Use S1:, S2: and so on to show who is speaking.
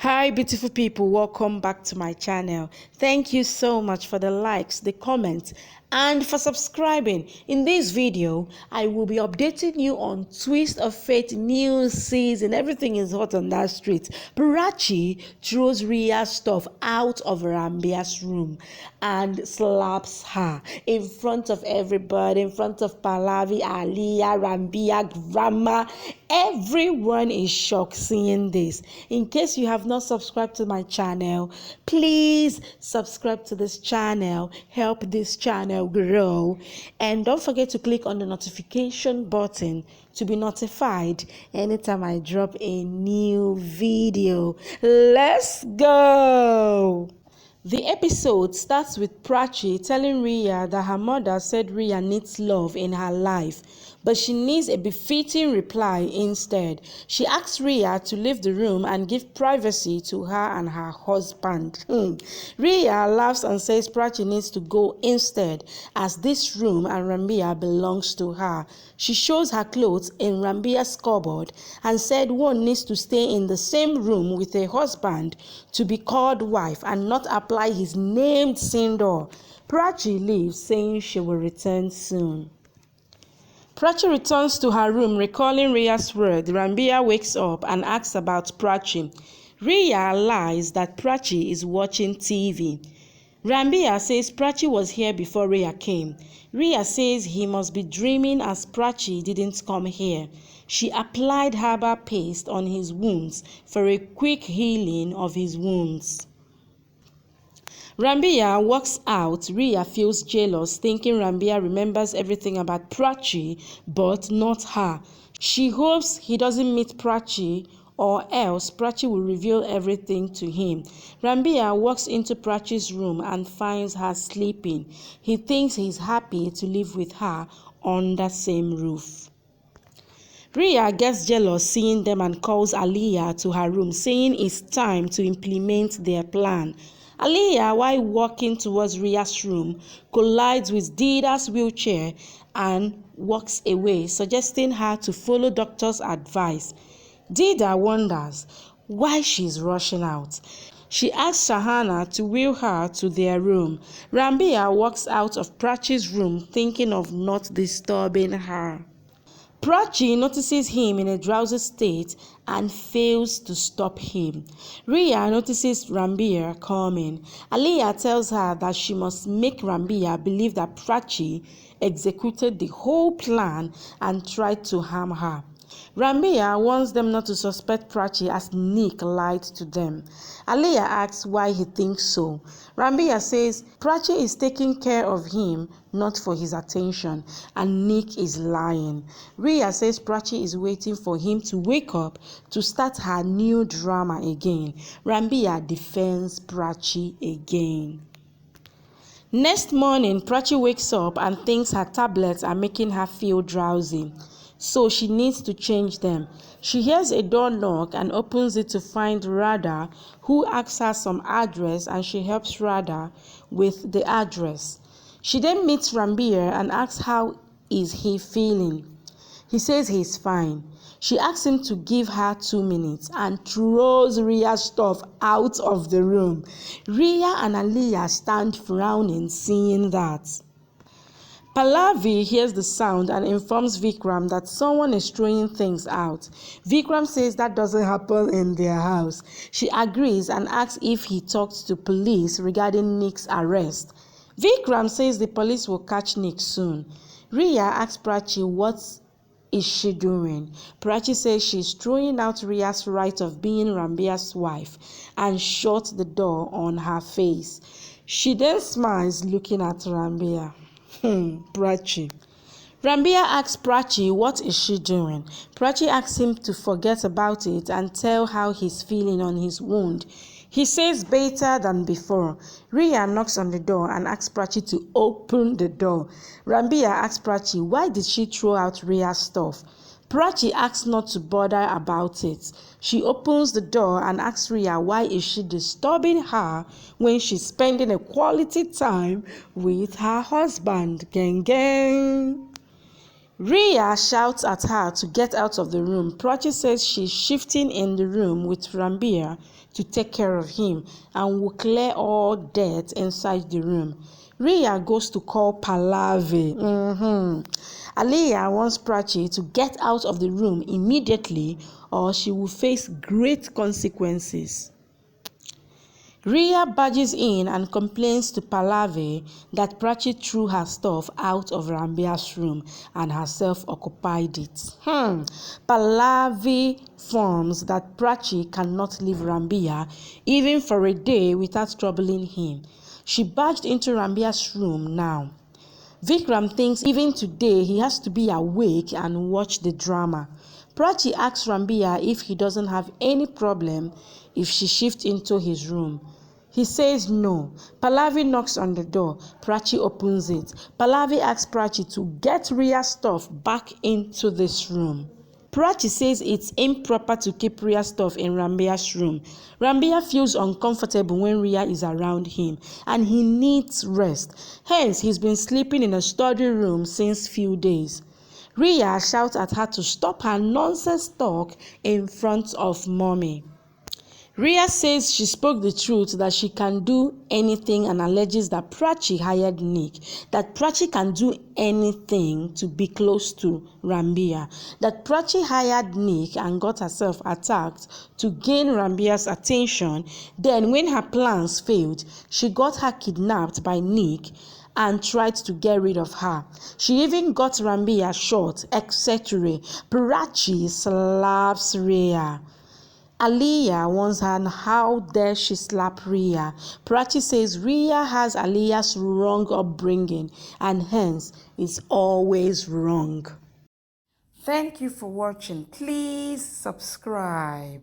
S1: Hi beautiful people, welcome back to my channel. Thank you so much for the likes, the comments, and for subscribing. In this video, I will be updating you on Twist of Fate new season. Everything is hot on that street. Prachi throws Rhea's stuff out of Ranbir's room and slaps her in front of everybody, in front of Pallavi, Aliyah, Ranbir, Grandma. Everyone is shocked seeing this. In case you have not subscribed to my channel, please subscribe to this channel. Help this channel grow. And don't forget to click on the notification button to be notified anytime I drop a new video. Let's go! The episode starts with Prachi telling Rhea that her mother said Rhea needs love in her life, but she needs a befitting reply instead. She asks Rhea to leave the room and give privacy to her and her husband. Rhea laughs and says Prachi needs to go instead, as this room and Ranbir belongs to her. She shows her clothes in Ranbir's cupboard and said one needs to stay in the same room with a husband to be called wife and not apply his named sindor. Prachi leaves, saying she will return soon. Prachi returns to her room, recalling Rhea's word. Ranbir wakes up and asks about Prachi. Rhea lies that Prachi is watching TV. Ranbir says Prachi was here before Rhea came. Rhea says he must be dreaming as Prachi didn't come here. She applied herbal paste on his wounds for a quick healing of his wounds. Ranbir walks out. Rhea feels jealous, thinking Ranbir remembers everything about Prachi, but not her. She hopes he doesn't meet Prachi, or else Prachi will reveal everything to him. Ranbir walks into Prachi's room and finds her sleeping. He thinks he's happy to live with her on the same roof. Rhea gets jealous seeing them and calls Aliyah to her room, saying it's time to implement their plan. Aliyah, while walking towards Rhea's room, collides with Dida's wheelchair and walks away, suggesting her to follow doctor's advice. Dida wonders why she's rushing out. She asks Shahana to wheel her to their room. Ranbir walks out of Prachi's room, thinking of not disturbing her. Prachi notices him in a drowsy state and fails to stop him. Rhea notices Ranbir coming. Aliyah tells her that she must make Ranbir believe that Prachi executed the whole plan and tried to harm her. Ranbir warns them not to suspect Prachi as Nick lied to them. Aliyah asks why he thinks so. Ranbir says Prachi is taking care of him, not for his attention, and Nick is lying. Rhea says Prachi is waiting for him to wake up to start her new drama again. Ranbir defends Prachi again. Next morning, Prachi wakes up and thinks her tablets are making her feel drowsy, so she needs to change them. She hears a door knock and opens it to find Radha, who asks her some address, and she helps Radha with the address. She then meets Ranbir and asks how is he feeling. He says he's fine. She asks him to give her 2 minutes and throws Rhea's stuff out of the room. Rhea and Aliyah stand frowning seeing that. Pallavi hears the sound and informs Vikram that someone is throwing things out. Vikram says that doesn't happen in their house. She agrees and asks if he talked to police regarding Nick's arrest. Vikram says the police will catch Nick soon. Rhea asks Prachi what is she doing. Prachi says she's throwing out Rhea's right of being Ranbir's wife and shuts the door on her face. She then smiles looking at Ranbir. Prachi. Ranbir asks Prachi what is she doing. Prachi asks him to forget about it and tell how he's feeling on his wound. He says better than before. Rhea knocks on the door and asks Prachi to open the door. Ranbir asks Prachi why did she throw out Rhea's stuff. Prachi asks not to bother about it. She opens the door and asks Rhea why is she disturbing her when she's spending a quality time with her husband. Gang gang. Rhea shouts at her to get out of the room. Prachi says she's shifting in the room with Ranbir to take care of him and will clear all dirt inside the room. Rhea goes to call Pallavi. Aliyah wants Prachi to get out of the room immediately or she will face great consequences. Rhea barges in and complains to Pallavi that Prachi threw her stuff out of Ranbir's room and herself occupied it. Pallavi forms that Prachi cannot leave Ranbir even for a day without troubling him. She barged into Ranbir's room now. Vikram thinks even today he has to be awake and watch the drama. Prachi asks Ranbir if he doesn't have any problem if she shifts into his room. He says no. Pallavi knocks on the door. Prachi opens it. Pallavi asks Prachi to get Rhea's stuff back into this room. Prachi says it's improper to keep Rhea's stuff in Ranbir's room. Ranbir feels uncomfortable when Rhea is around him and he needs rest. Hence, he's been sleeping in a study room since few days. Rhea shouts at her to stop her nonsense talk in front of mommy. Rhea says she spoke the truth that she can do anything and alleges that Prachi hired Nick, that Prachi can do anything to be close to Ranbir, that Prachi hired Nick and got herself attacked to gain Ranbir's attention. Then when her plans failed, she got her kidnapped by Nick and tried to get rid of her. She even got Ranbir shot, etc. Prachi slaps Rhea. Aliyah wants her, how dare she slap Rhea. Prachi says Rhea has Aliyah's wrong upbringing and hence is always wrong. Thank you for watching. Please subscribe.